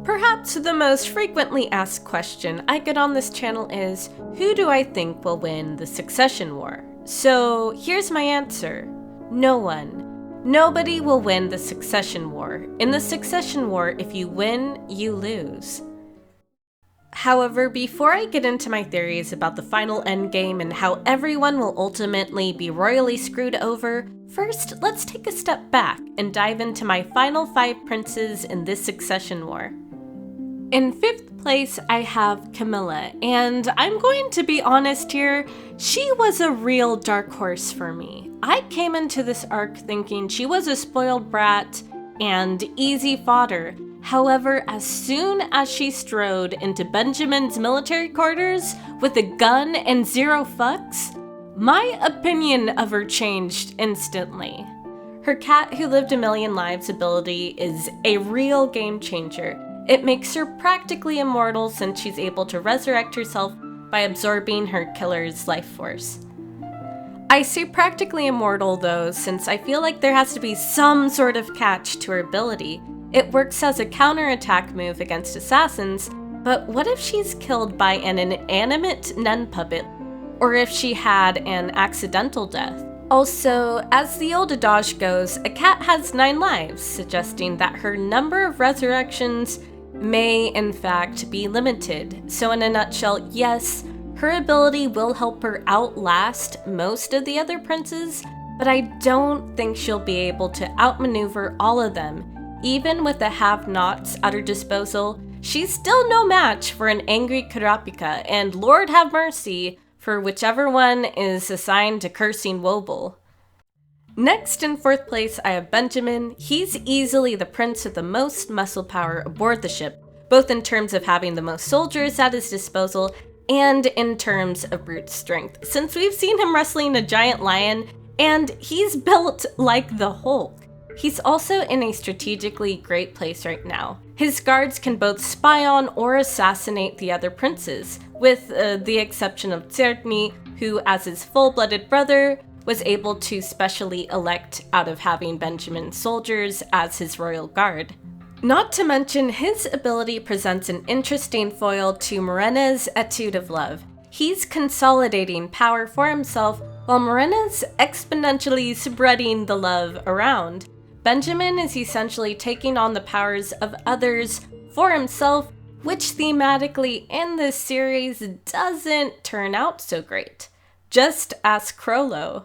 Perhaps the most frequently asked question I get on this channel is, who do I think will win the succession war? So here's my answer. No one. Nobody will win the succession war. In the succession war, if you win, you lose. However, before I get into my theories about the final endgame and how everyone will ultimately be royally screwed over, first let's take a step back and dive into my final 5 princes in this succession war. In 5th place, I have Camilla, and I'm going to be honest here, she was a real dark horse for me. I came into this arc thinking she was a spoiled brat and easy fodder. However, as soon as she strode into Benjamin's military quarters with a gun and 0 fucks, my opinion of her changed instantly. Her Cat Who Lived a Million Lives ability is a real game changer. It makes her practically immortal since she's able to resurrect herself by absorbing her killer's life force. I say practically immortal though, since I feel like there has to be some sort of catch to her ability. It works as a counterattack move against assassins, but what if she's killed by an inanimate nun puppet, or if she had an accidental death? Also, as the old adage goes, a cat has 9 lives, suggesting that her number of resurrections may in fact be limited. So in a nutshell, yes, her ability will help her outlast most of the other princes, but I don't think she'll be able to outmaneuver all of them. Even with the have-nots at her disposal, she's still no match for an angry Kurapika, and Lord have mercy for whichever one is assigned to cursing Wobble. Next in 4th place, I have Benjamin. He's easily the prince with the most muscle power aboard the ship, both in terms of having the most soldiers at his disposal and in terms of brute strength, since we've seen him wrestling a giant lion, and he's built like the Hulk. He's also in a strategically great place right now. His guards can both spy on or assassinate the other princes, with the exception of Tserdni, who, as his full-blooded brother, was able to specially elect out of having Benjamin's soldiers as his royal guard. Not to mention, his ability presents an interesting foil to Morena's Etude of Love. He's consolidating power for himself, while Morena's exponentially spreading the love around. Benjamin is essentially taking on the powers of others for himself, which thematically in this series doesn't turn out so great. Just ask Crollo.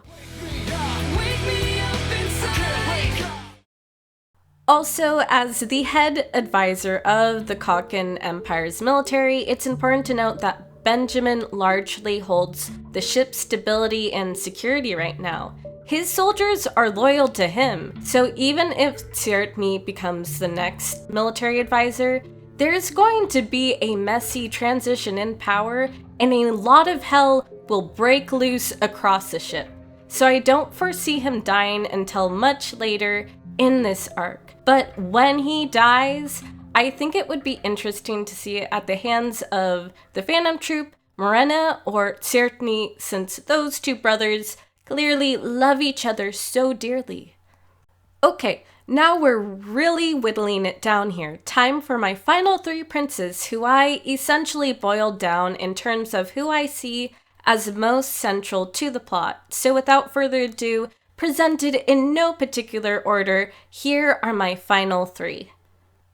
Also, as the head advisor of the Kaken Empire's military, it's important to note that Benjamin largely holds the ship's stability and security right now. His soldiers are loyal to him, so even if Tserdni becomes the next military advisor, there's going to be a messy transition in power, and a lot of hell will break loose across the ship. So I don't foresee him dying until much later in this arc. But when he dies, I think it would be interesting to see it at the hands of the Phantom Troop, Morena, or Tserdni, since those two brothers clearly love each other so dearly. Okay, now we're really whittling it down here. Time for my final 3 princes, who I essentially boiled down in terms of who I see as most central to the plot. So without further ado, presented in no particular order, here are my final 3.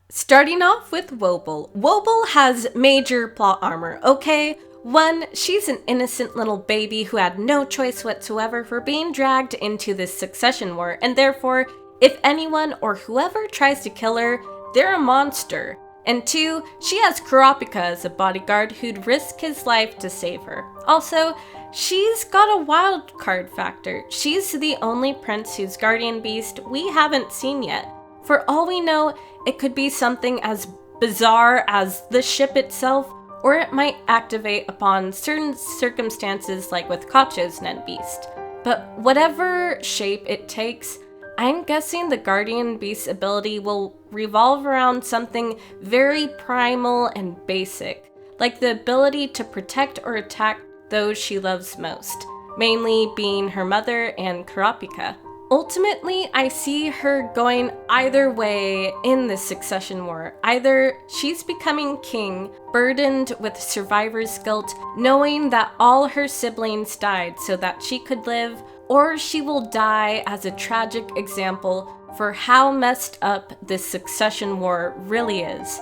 Starting off with Wobble. Wobble has major plot armor, okay? 1, she's an innocent little baby who had no choice whatsoever for being dragged into this succession war, and therefore, if anyone or whoever tries to kill her, they're a monster. And 2, she has Kurapika as a bodyguard who'd risk his life to save her. Also, she's got a wild card factor. She's the only prince whose guardian beast we haven't seen yet. For all we know, it could be something as bizarre as the ship itself, or it might activate upon certain circumstances like with Kacho's Nen Beast. But whatever shape it takes, I'm guessing the Guardian Beast's ability will revolve around something very primal and basic, like the ability to protect or attack those she loves most, mainly being her mother and Kurapika. Ultimately, I see her going either way in this succession war. Either she's becoming king, burdened with survivor's guilt, knowing that all her siblings died so that she could live, or she will die as a tragic example for how messed up this succession war really is.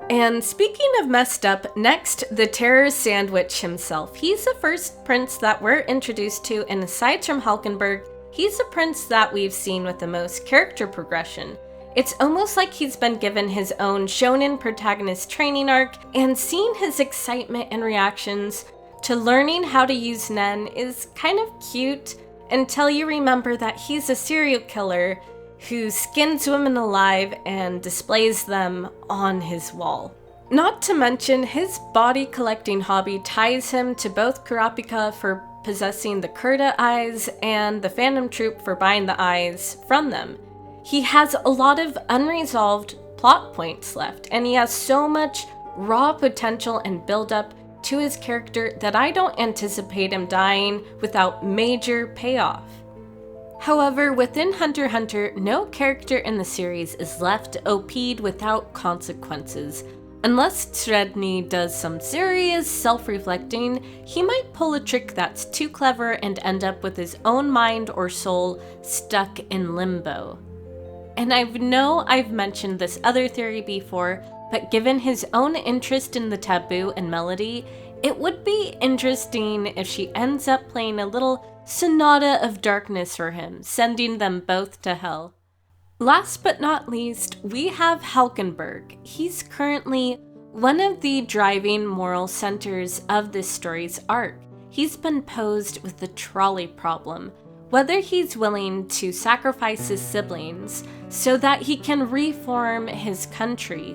And speaking of messed up, next, the Terror Sandwich himself. He's the first prince that we're introduced to, and aside from Hulkenberg, he's the prince that we've seen with the most character progression. It's almost like he's been given his own shonen protagonist training arc, and seeing his excitement and reactions to learning how to use Nen is kind of cute until you remember that he's a serial killer who skins women alive and displays them on his wall. Not to mention, his body collecting hobby ties him to both Kurapika for possessing the Kurta eyes and the Phantom Troop for buying the eyes from them. He has a lot of unresolved plot points left, and he has so much raw potential and build-up to his character that I don't anticipate him dying without major payoff. However, within Hunter x Hunter, no character in the series is left OP'd without consequences. Unless Sredni does some serious self-reflecting, he might pull a trick that's too clever and end up with his own mind or soul stuck in limbo. And I know I've mentioned this other theory before, but given his own interest in the taboo and melody, it would be interesting if she ends up playing a little sonata of darkness for him, sending them both to hell. Last but not least, we have Hulkenberg. He's currently one of the driving moral centers of this story's arc. He's been posed with the trolley problem, whether he's willing to sacrifice his siblings so that he can reform his country.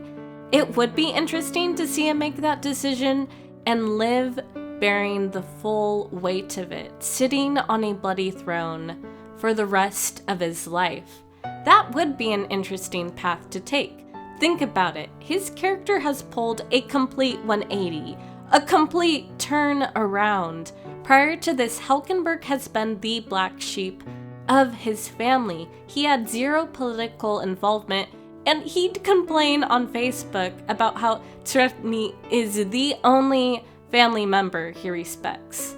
It would be interesting to see him make that decision and live bearing the full weight of it, sitting on a bloody throne for the rest of his life. That would be an interesting path to take. Think about it. His character has pulled a complete 180, a complete turn around. Prior to this, Hulkenberg has been the black sheep of his family. He had zero political involvement, and he'd complain on Facebook about how Sredni is the only family member he respects.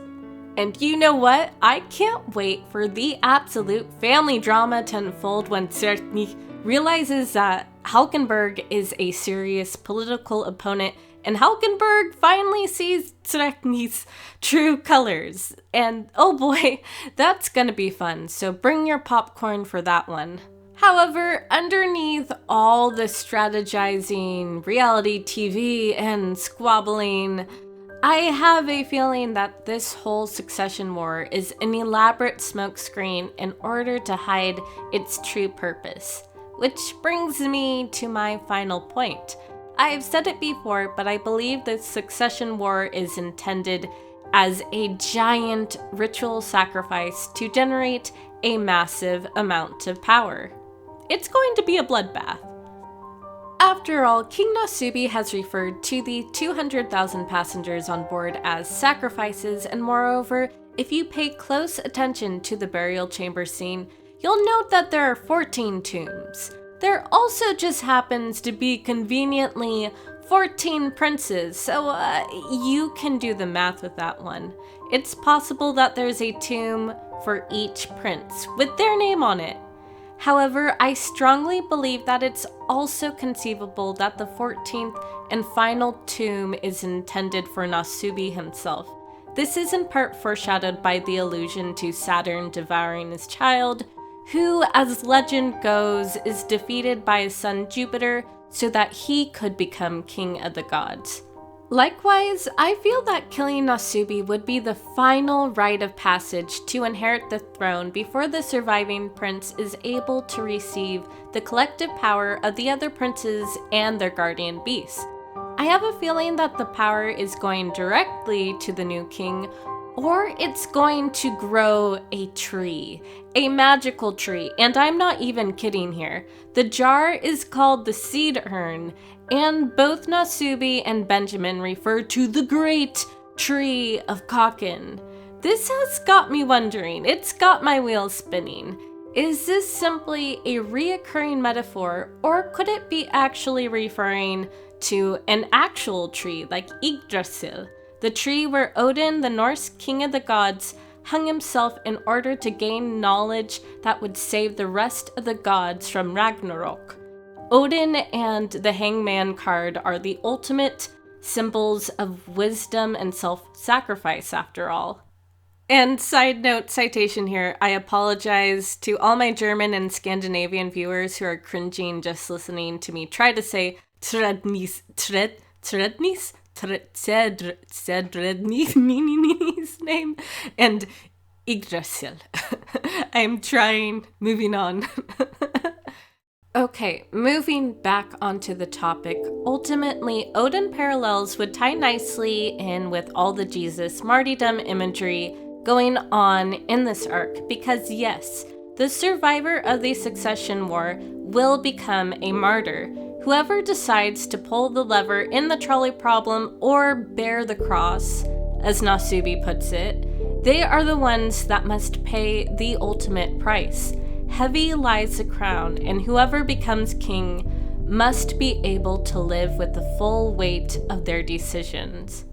And you know what? I can't wait for the absolute family drama to unfold when Sredni realizes that Hulkenberg is a serious political opponent, and Hulkenberg finally sees Sredni's true colors. And oh boy, that's gonna be fun, so bring your popcorn for that one. However, underneath all the strategizing, reality TV, and squabbling, I have a feeling that this whole succession war is an elaborate smokescreen in order to hide its true purpose. Which brings me to my final point. I've said it before, but I believe the succession war is intended as a giant ritual sacrifice to generate a massive amount of power. It's going to be a bloodbath. After all, King Nasubi has referred to the 200,000 passengers on board as sacrifices, and moreover, if you pay close attention to the burial chamber scene, you'll note that there are 14 tombs. There also just happens to be conveniently 14 princes, so you can do the math with that one. It's possible that there's a tomb for each prince with their name on it. However, I strongly believe that it's also conceivable that the 14th and final tomb is intended for Nasubi himself. This is in part foreshadowed by the allusion to Saturn devouring his child, who, as legend goes, is defeated by his son Jupiter so that he could become king of the gods. Likewise, I feel that killing Nasubi would be the final rite of passage to inherit the throne before the surviving prince is able to receive the collective power of the other princes and their guardian beasts. I have a feeling that the power is going directly to the new king, or it's going to grow a tree, a magical tree, and I'm not even kidding here. The jar is called the Seed Urn, and both Nasubi and Benjamin refer to the great tree of Kaken. This has got me wondering, it's got my wheels spinning. Is this simply a reoccurring metaphor, or could it be actually referring to an actual tree like Yggdrasil, the tree where Odin, the Norse king of the gods, hung himself in order to gain knowledge that would save the rest of the gods from Ragnarok? Odin and the Hangman card are the ultimate symbols of wisdom and self-sacrifice, after all. And side note citation here, I apologize to all my German and Scandinavian viewers who are cringing just listening to me try to say Tredni's name, and Yggdrasil. I'm trying. Moving on. Okay, moving back onto the topic, ultimately, Odin parallels would tie nicely in with all the Jesus martyrdom imagery going on in this arc, because yes, the survivor of the succession war will become a martyr. Whoever decides to pull the lever in the trolley problem or bear the cross, as Nasubi puts it, they are the ones that must pay the ultimate price. Heavy lies the crown, and whoever becomes king must be able to live with the full weight of their decisions.